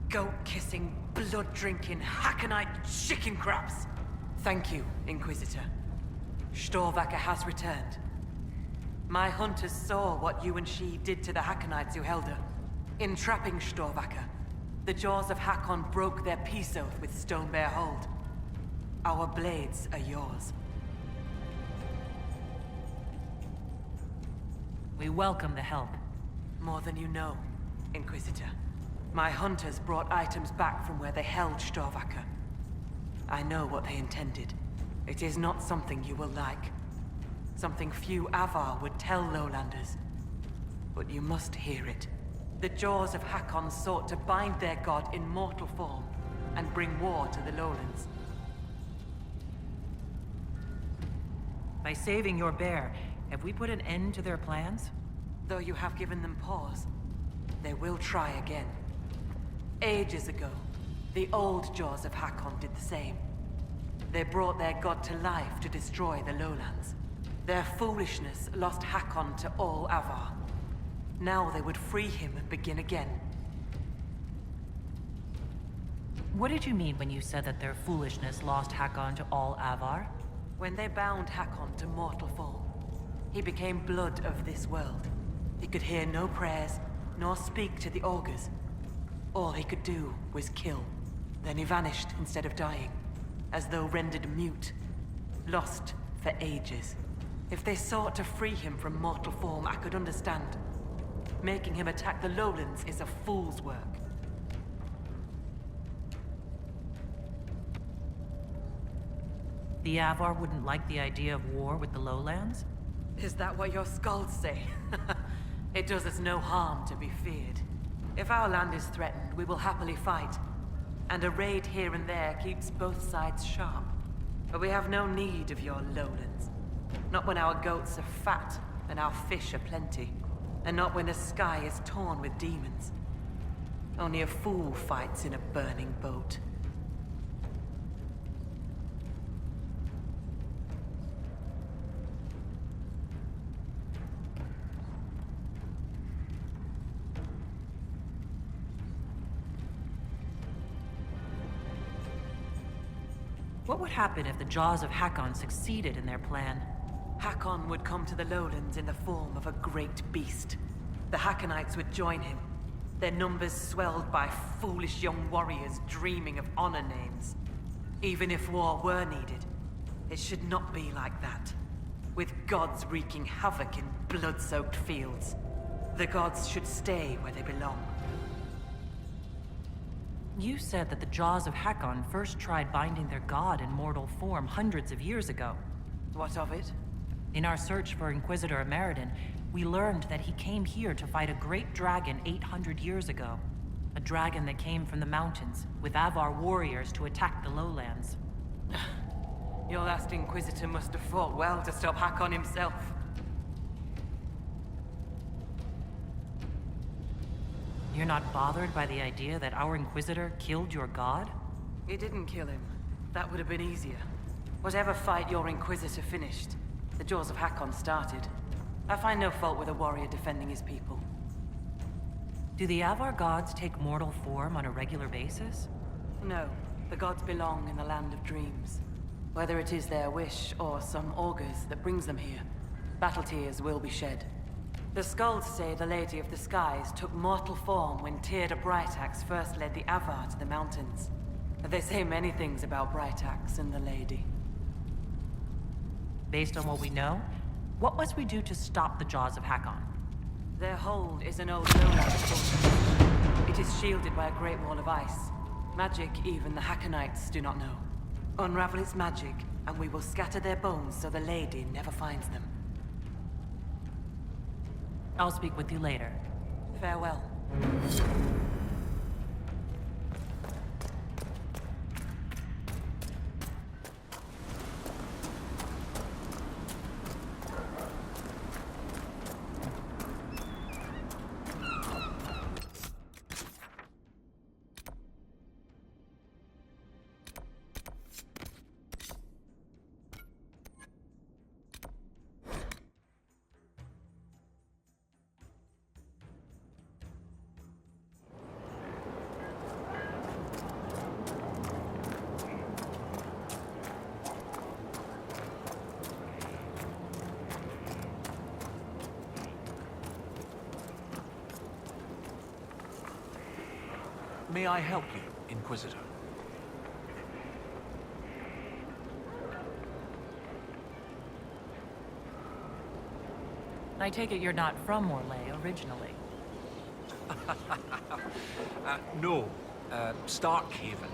Goat-kissing, blood-drinking, Hakkonite chicken crabs! Thank you, Inquisitor. Storvacker has returned. My hunters saw what you and she did to the Hakkonites who held her. In trapping Storvacker, the jaws of Hakkon broke their peace oath with Stonebear Hold. Our blades are yours. We welcome the help. More than you know, Inquisitor. My hunters brought items back from where they held Storvacker. I know what they intended. It is not something you will like. Something few Avar would tell Lowlanders. But you must hear it. The jaws of Hakkon sought to bind their god in mortal form and bring war to the Lowlands. By saving your bear, have we put an end to their plans? Though you have given them pause, they will try again. Ages ago, the old jaws of Hakkon did the same. They brought their god to life to destroy the Lowlands. Their foolishness lost Hakkon to all Avar. Now they would free him and begin again. What did you mean when you said that their foolishness lost Hakkon to all Avar? When they bound Hakkon to mortal form, he became blood of this world. He could hear no prayers, nor speak to the augurs. All he could do was kill. Then he vanished instead of dying, as though rendered mute, lost for ages. If they sought to free him from mortal form, I could understand. Making him attack the Lowlands is a fool's work. The Avar wouldn't like the idea of war with the Lowlands? Is that what your skulls say? It does us no harm to be feared. If our land is threatened, we will happily fight. And a raid here and there keeps both sides sharp. But we have no need of your Lowlands. Not when our goats are fat and our fish are plenty. And not when the sky is torn with demons. Only a fool fights in a burning boat. What would happen if the Jaws of Hakkon succeeded in their plan? Hakkon would come to the Lowlands in the form of a great beast. The Hakkonites would join him, their numbers swelled by foolish young warriors dreaming of honor names. Even if war were needed, it should not be like that. With gods wreaking havoc in blood-soaked fields, the gods should stay where they belong. You said that the Jaws of Hakkon first tried binding their god in mortal form hundreds of years ago. What of it? In our search for Inquisitor Ameridan, we learned that he came here to fight a great dragon 800 years ago. A dragon that came from the mountains, with Avar warriors to attack the lowlands. Your last Inquisitor must have fought well to stop Hakkon himself. You're not bothered by the idea that our Inquisitor killed your god? He didn't kill him. That would have been easier. Whatever fight your Inquisitor finished, the Jaws of Hakkon started. I find no fault with a warrior defending his people. Do the Avar gods take mortal form on a regular basis? No, the gods belong in the land of dreams. Whether it is their wish or some augurs that brings them here, battle tears will be shed. The skulls say the Lady of the Skies took mortal form when Tyrda Brightaxe first led the Avar to the mountains. They say many things about Brightaxe and the Lady. Based on what we know, what must we do to stop the Jaws of Hakkon? Their hold is an old lowland fortress. It is shielded by a great wall of ice. Magic even the Hakkonites do not know. Unravel its magic, and we will scatter their bones so the Lady never finds them. I'll speak with you later. Farewell. May I help you, Inquisitor? I take it you're not from Orlais originally. No. Starkhaven.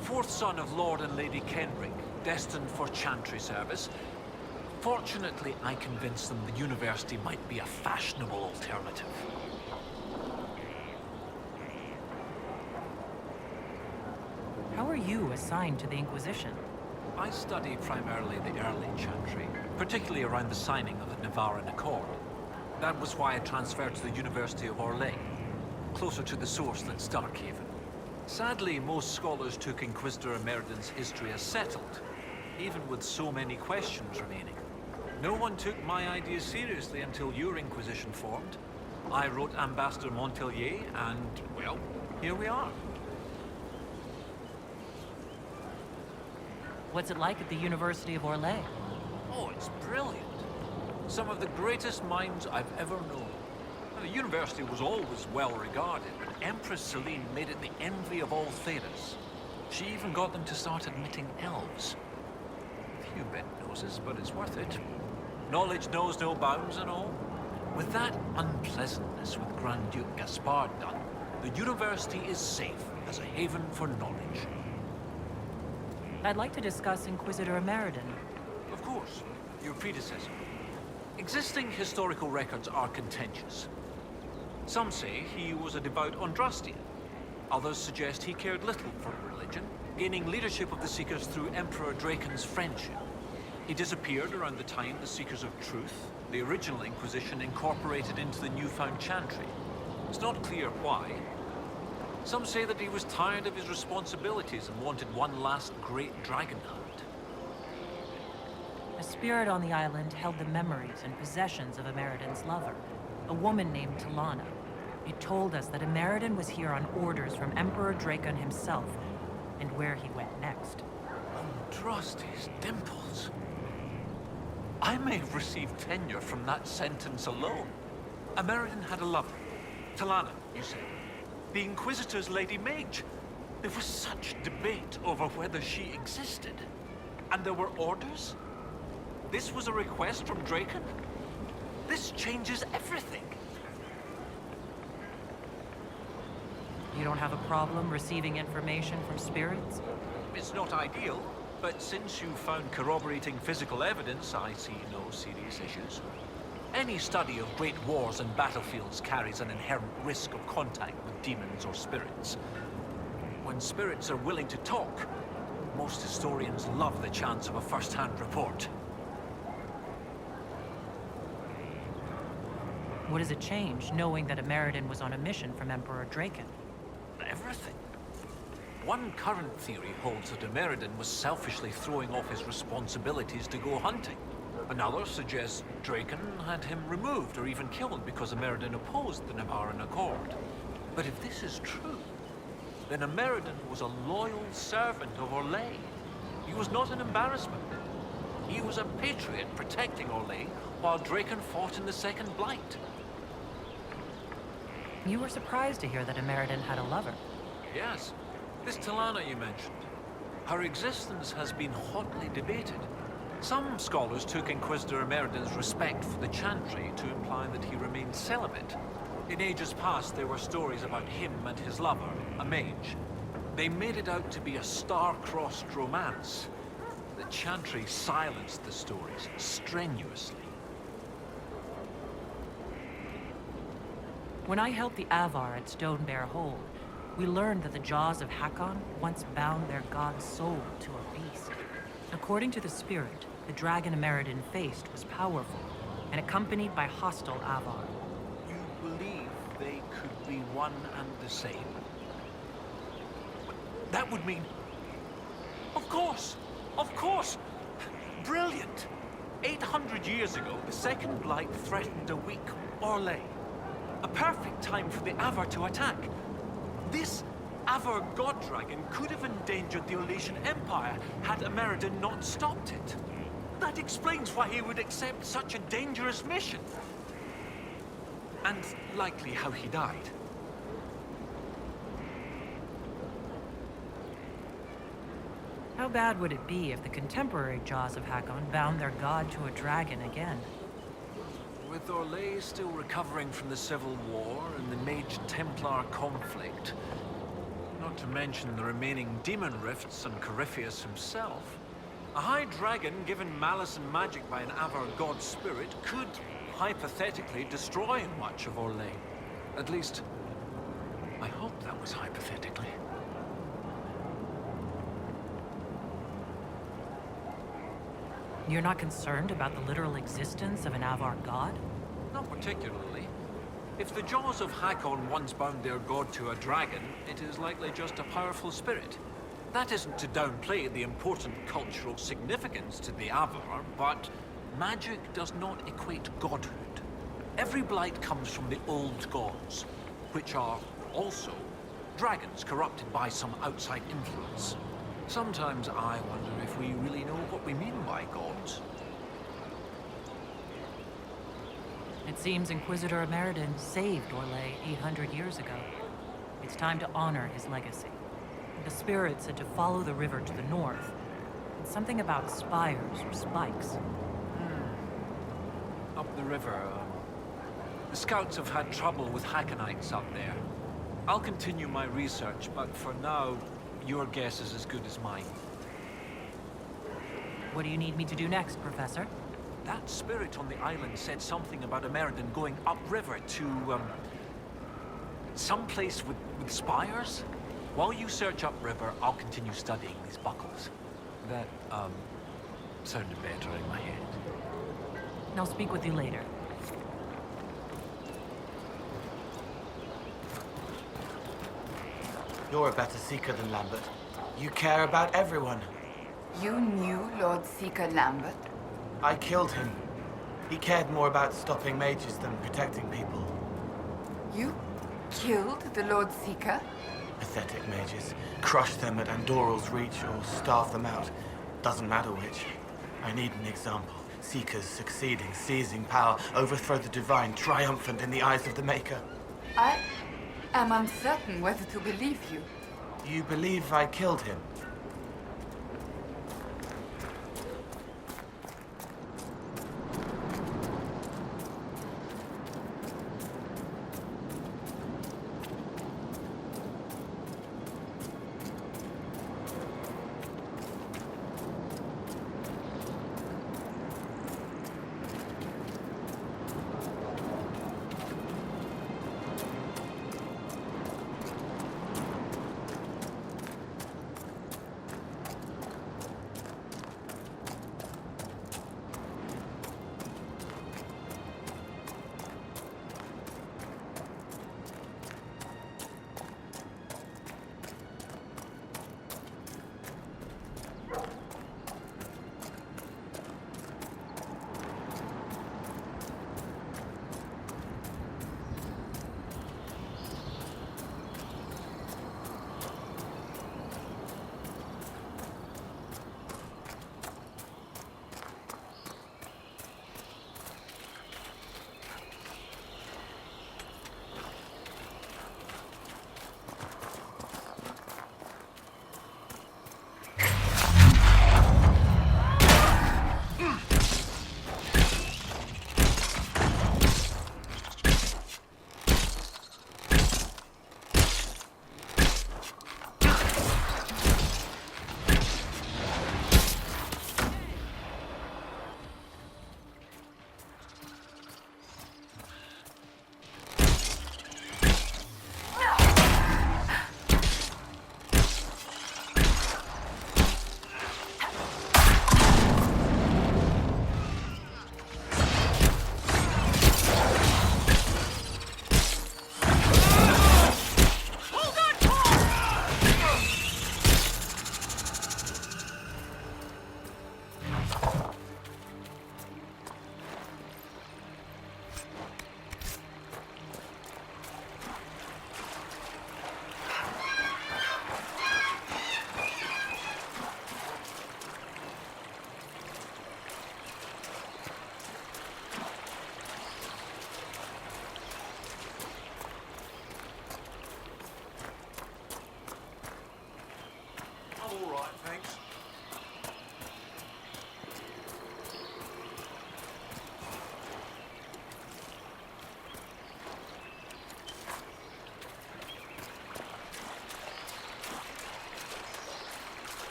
Fourth son of Lord and Lady Kenrick, destined for chantry service. Fortunately, I convinced them the university might be a fashionable alternative. How are you assigned to the Inquisition? I studied primarily the early chantry, particularly around the signing of the Navarran Accord. That was why I transferred to the University of Orlais, closer to the source than Starkhaven. Sadly, most scholars took Inquisitor Emeriden's history as settled, even with so many questions remaining. No one took my ideas seriously until your Inquisition formed. I wrote Ambassador Montpellier, and, well, here we are. What's it like at the University of Orlais? Oh, it's brilliant. Some of the greatest minds I've ever known. The university was always well regarded, but Empress Celine made it the envy of all Thedas. She even got them to start admitting elves. A few bent noses, but it's worth it. Knowledge knows no bounds and all. With that unpleasantness with Grand Duke Gaspard done, the university is safe as a haven for knowledge. I'd like to discuss Inquisitor Emeriden. Of course, your predecessor. Existing historical records are contentious. Some say he was a devout Andrastian. Others suggest he cared little for religion, gaining leadership of the Seekers through Emperor Draken's friendship. He disappeared around the time the Seekers of Truth, the original Inquisition, incorporated into the newfound chantry. It's not clear why. Some say that he was tired of his responsibilities and wanted one last great dragon hunt. A spirit on the island held the memories and possessions of Emeriden's lover, a woman named Talana. It told us that Emeriden was here on orders from Emperor Drakon himself, and where he went next. Andraste's dimples. I may have received tenure from that sentence alone. Emeriden had a lover. Talana, you say. The Inquisitor's Lady Mage. There was such debate over whether she existed. And there were orders? This was a request from Drakon? This changes everything. You don't have a problem receiving information from spirits? It's not ideal, but since you found corroborating physical evidence, I see no serious issues. Any study of great wars and battlefields carries an inherent risk of contact with demons or spirits. When spirits are willing to talk, most historians love the chance of a first-hand report. What does it change, knowing that Emeriden was on a mission from Emperor Drakon? Everything. One current theory holds that Emeriden was selfishly throwing off his responsibilities to go hunting. Another suggests Drakon had him removed or even killed because Emeriden opposed the Navarran Accord. But if this is true, then Emeriden was a loyal servant of Orlais. He was not an embarrassment. He was a patriot protecting Orlais while Drakon fought in the Second Blight. You were surprised to hear that Emeriden had a lover. Yes, this Talana you mentioned. Her existence has been hotly debated. Some scholars took Inquisitor Emeriden's respect for the chantry to imply that he remained celibate. In ages past, there were stories about him and his lover, a mage. They made it out to be a star-crossed romance. The chantry silenced the stories strenuously. When I helped the Avar at Stone Bear Hold, we learned that the jaws of Hakkon once bound their god's soul to a beast. According to the spirit, the dragon Emeriden faced was powerful and accompanied by hostile Avar. You believe they could be one and the same? That would mean... Of course! Of course! Brilliant! 800 years ago, the Second Blight threatened a weak Orlais. A perfect time for the Avar to attack. This Avar god dragon could have endangered the Orlesian Empire had Emeriden not stopped it. That explains why he would accept such a dangerous mission. And likely how he died. How bad would it be if the contemporary Jaws of Hakkon bound their god to a dragon again? With Orlais still recovering from the Civil War and the Mage-Templar conflict, not to mention the remaining demon rifts and Corypheus himself, a high dragon given malice and magic by an Avar god spirit could, hypothetically, destroy much of Orlais. At least, I hope that was hypothetically. You're not concerned about the literal existence of an Avar god? Not particularly. If the Jaws of Hakkon once bound their god to a dragon, it is likely just a powerful spirit. That isn't to downplay the important cultural significance to the Avar, but magic does not equate godhood. Every blight comes from the old gods, which are also dragons corrupted by some outside influence. Sometimes I wonder if we really know what we mean by gods. It seems Inquisitor Emeridin saved Orlais 800 years ago. It's time to honor his legacy. The spirit said to follow the river to the north. And something about spires or spikes. Up the river, the scouts have had trouble with Hakkonites up there. I'll continue my research, but for now, your guess is as good as mine. What do you need me to do next, Professor? That spirit on the island said something about Emeridin going upriver to, someplace with spires? While you search upriver, I'll continue studying these buckles. That, sounded better in my head. I'll speak with you later. You're a better seeker than Lambert. You care about everyone. You knew Lord Seeker Lambert? I killed him. He cared more about stopping mages than protecting people. You killed the Lord Seeker? Pathetic mages. Crush them at Andorral's reach or starve them out. Doesn't matter which. I need an example. Seekers succeeding, seizing power, overthrow the divine, triumphant in the eyes of the Maker. I am uncertain whether to believe you. You believe I killed him?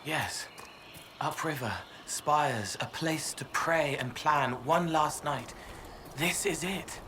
Yes. Upriver, spires, a place to pray and plan one last night. This is it.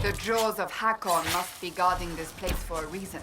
The jaws of Hakkon must be guarding this place for a reason.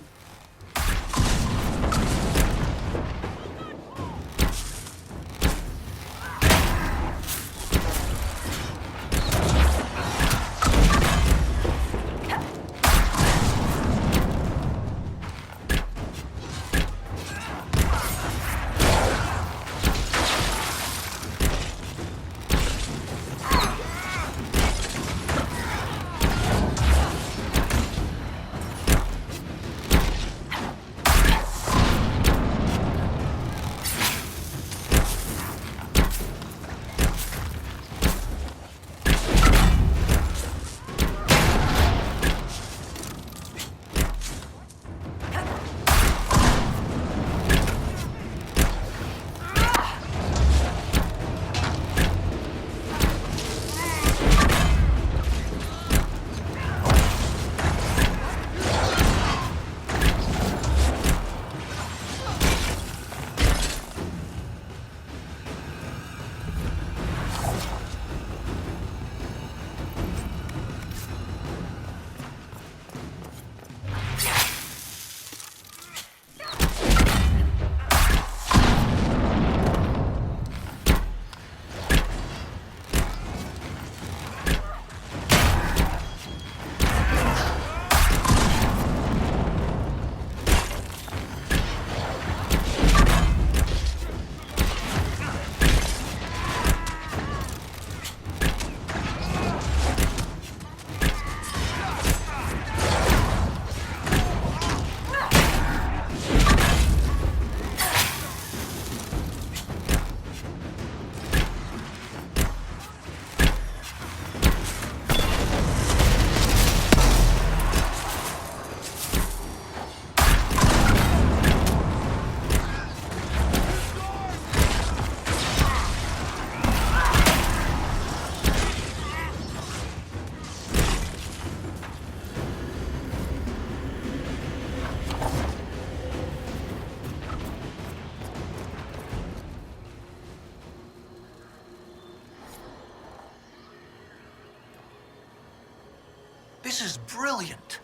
This is brilliant.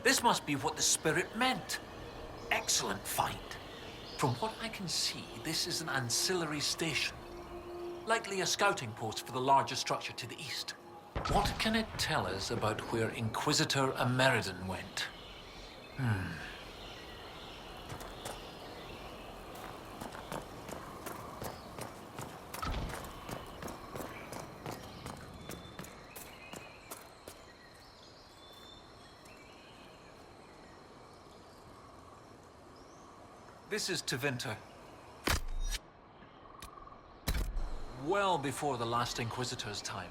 This must be what the spirit meant. Excellent find. From what I can see, this is an ancillary station. Likely a scouting post for the larger structure to the east. What can it tell us about where Inquisitor Ameridan went? This is Tevinter. Well before the last Inquisitor's time.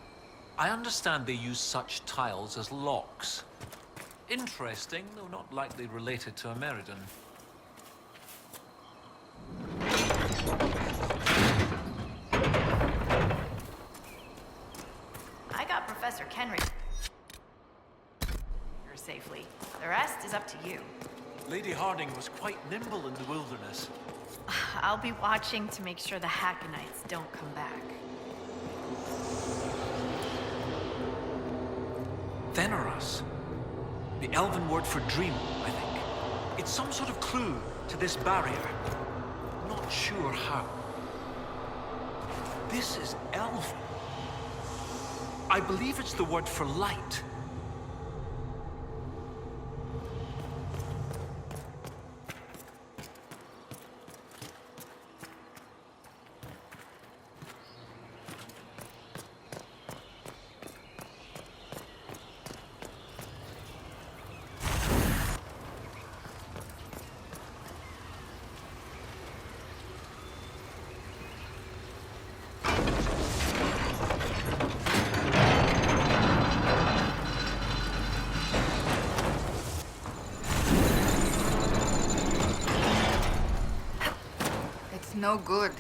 I understand they use such tiles as locks. Interesting, though not likely related to Ameridan. I got Professor Kenry here safely. The rest is up to you. Lady Harding was quite nimble in the wilderness. I'll be watching to make sure the Hakkonites don't come back. Veneras. The elven word for dream, I think. It's some sort of clue to this barrier. Not sure how. This is elven. I believe it's the word for light. No good.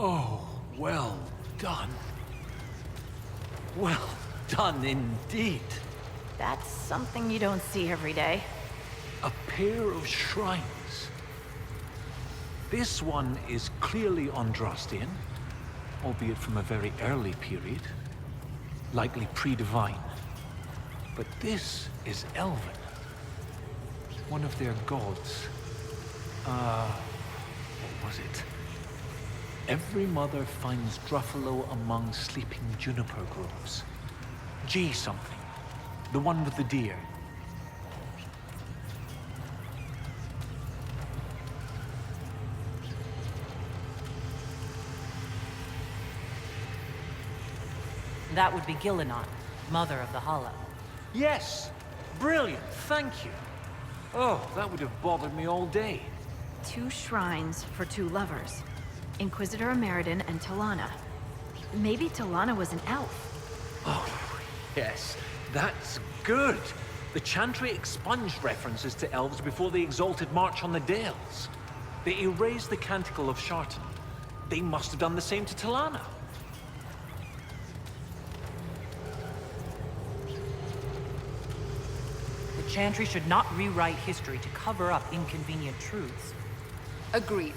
Oh, well done. Well done indeed. That's something you don't see every day. A pair of shrines. This one is clearly Andrastian, albeit from a very early period, likely pre-divine. But this is Elven, one of their gods. What was it? Every mother finds Druffalo among sleeping juniper groves. G something, the one with the deer. That would be Gillenon, Mother of the Hollow. Yes! Brilliant, thank you. Oh, that would have bothered me all day. 2 shrines for 2 lovers. Inquisitor Ameridan and Talana. Maybe Talana was an elf. Oh, yes, that's good. The Chantry expunged references to elves before the Exalted March on the Dales. They erased the Canticle of Shartan. They must have done the same to Talana. The Chantry should not rewrite history to cover up inconvenient truths. Agreed.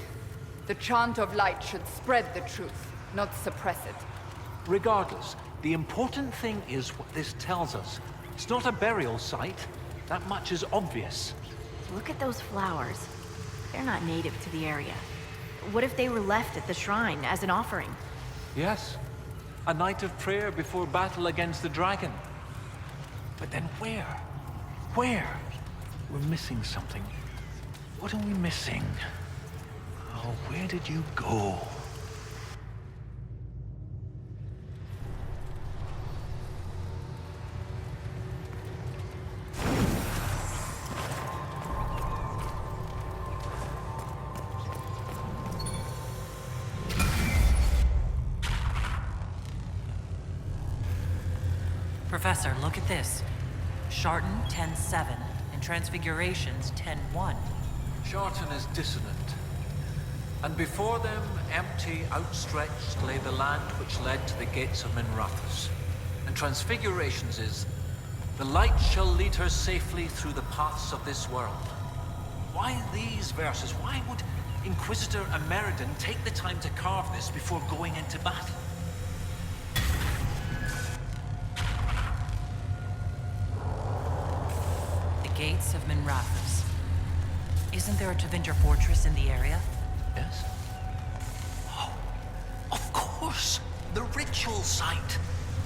The chant of light should spread the truth, not suppress it. Regardless, the important thing is what this tells us. It's not a burial site. That much is obvious. Look at those flowers. They're not native to the area. What if they were left at the shrine as an offering? Yes, a night of prayer before battle against the dragon. But then where? Where? We're missing something. What are we missing? Oh, where did you go? Professor, look at this. Shartan 10-7 and Transfigurations 10-1. Shartan is dissonant. And before them, empty, outstretched, lay the land which led to the gates of Minrathous. And Transfigurations is, the light shall lead her safely through the paths of this world. Why these verses? Why would Inquisitor Ameridan take the time to carve this before going into battle? The gates of Minrathous. Isn't there a Tevinter fortress in the area? Yes? Oh, of course! The ritual site!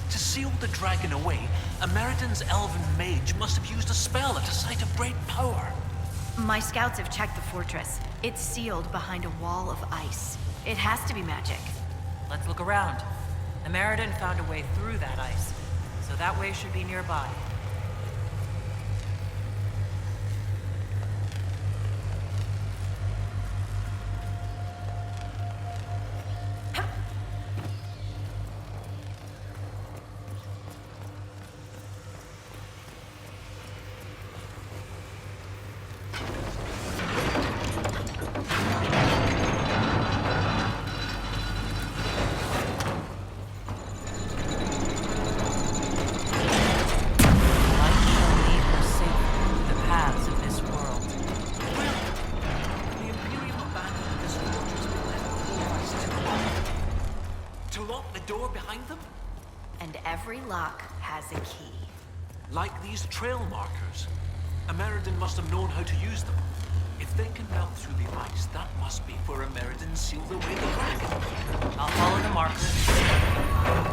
To seal the dragon away, Ameridan's elven mage must have used a spell at a site of great power. My scouts have checked the fortress. It's sealed behind a wall of ice. It has to be magic. Let's look around. Ameridan found a way through that ice, so that way should be nearby. Every lock has a key. Like these trail markers. Ameridan must have known how to use them. If they can melt through the ice, that must be where Ameridan sealed away the dragon. I'll follow the markers.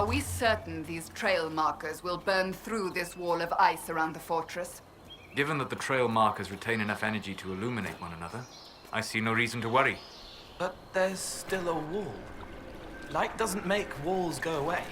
Are we certain these trail markers will burn through this wall of ice around the fortress? Given that the trail markers retain enough energy to illuminate one another, I see no reason to worry. But there's still a wall. Light doesn't make walls go away.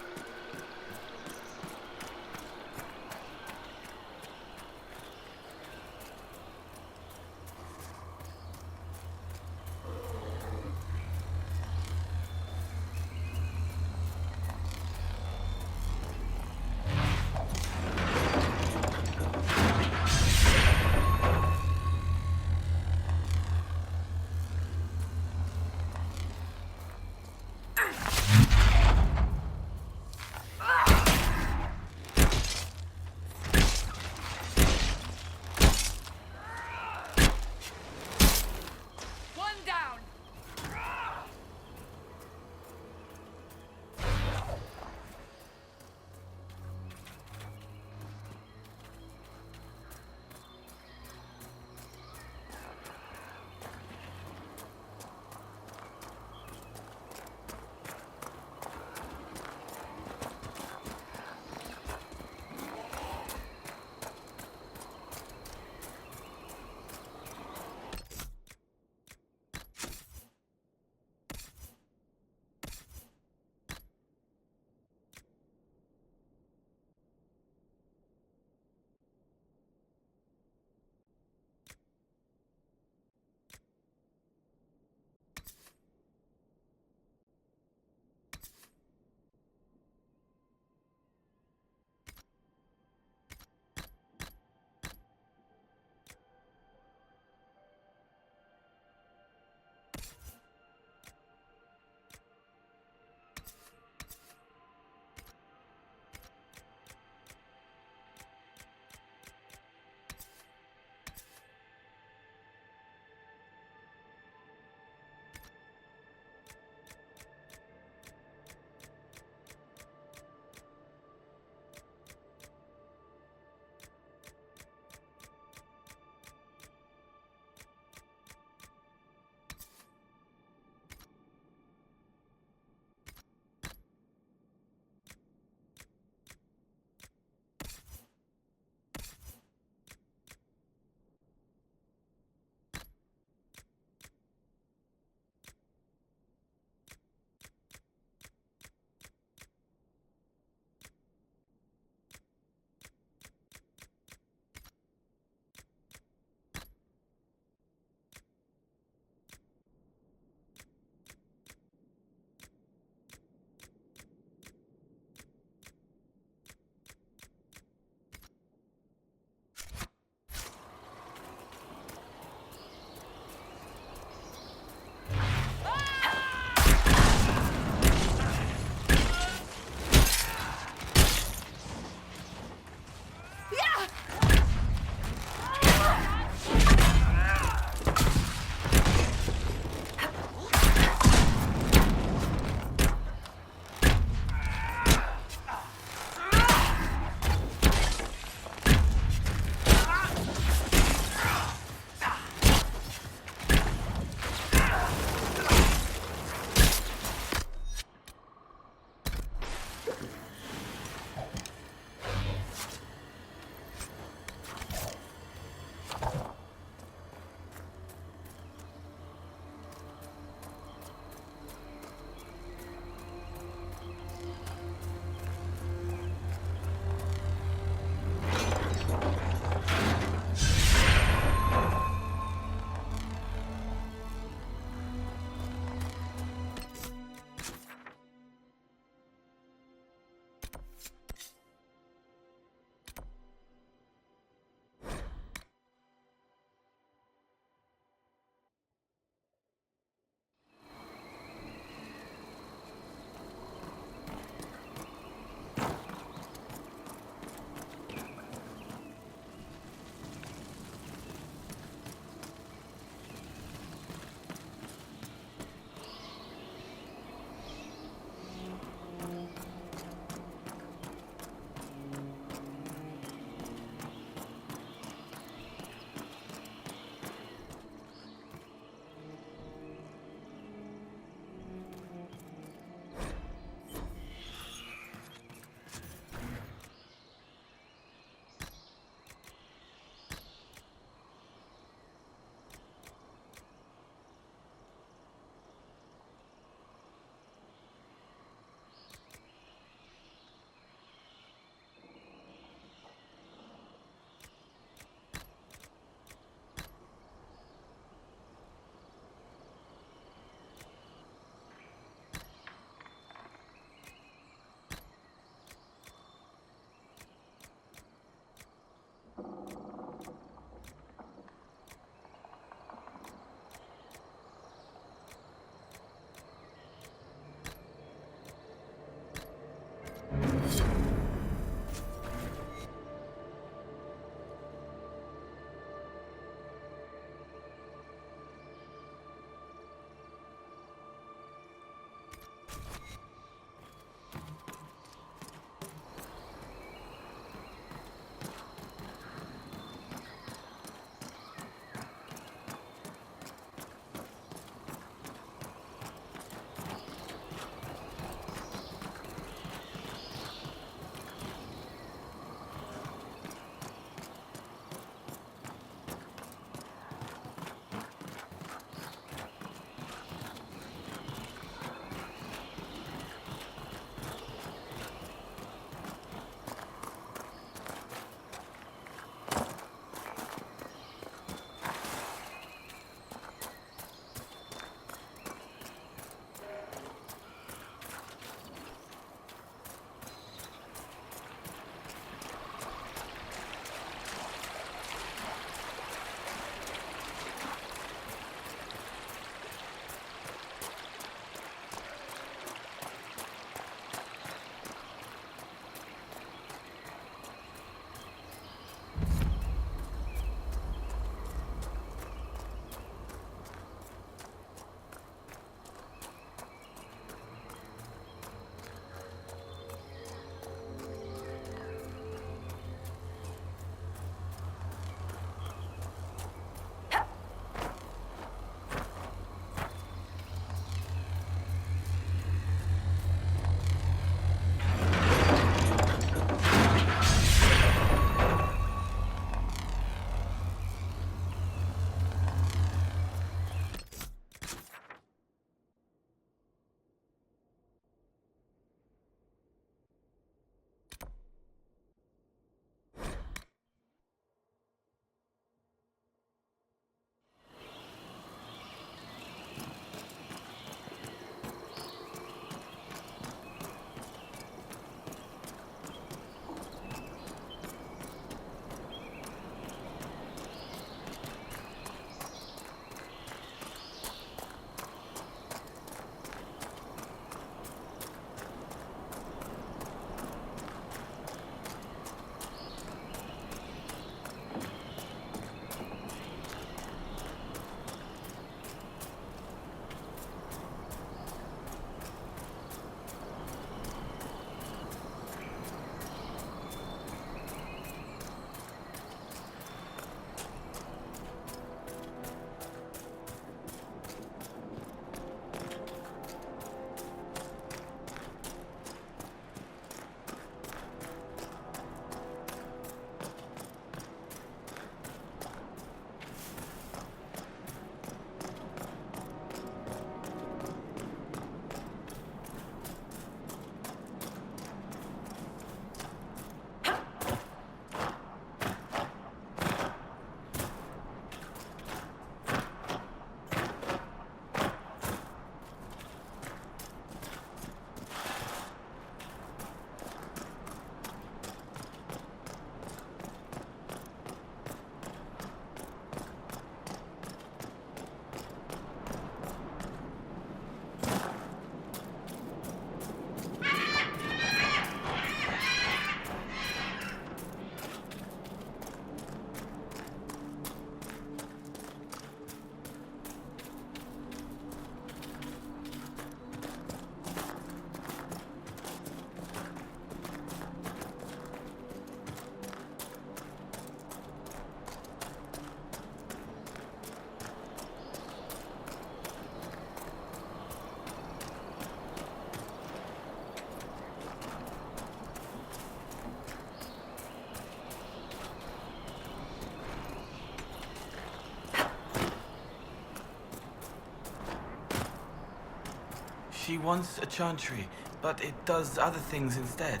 She wants a chantry, but it does other things instead.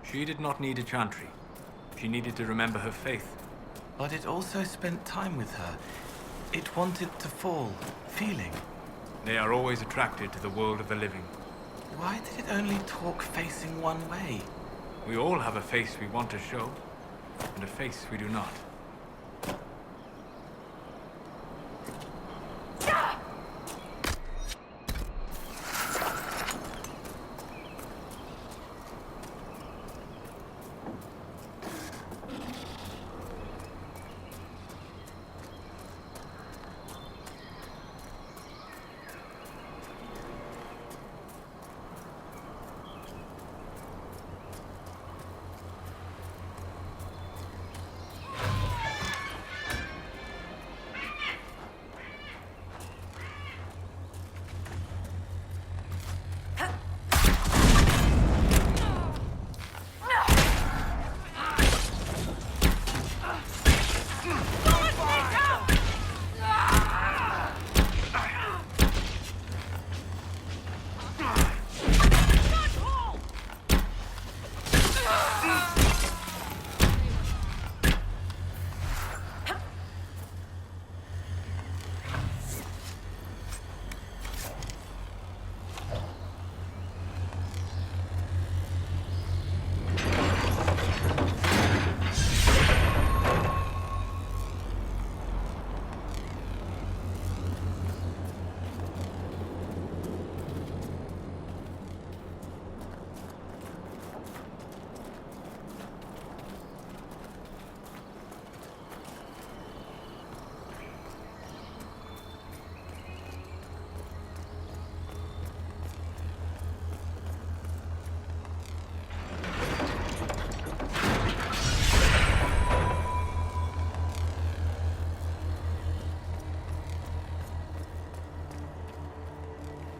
She did not need a chantry. She needed to remember her faith. But it also spent time with her. It wanted to fall, feeling. They are always attracted to the world of the living. Why did it only talk facing one way? We all have a face we want to show, and a face we do not.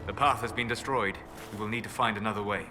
The path has been destroyed. We will need to find another way.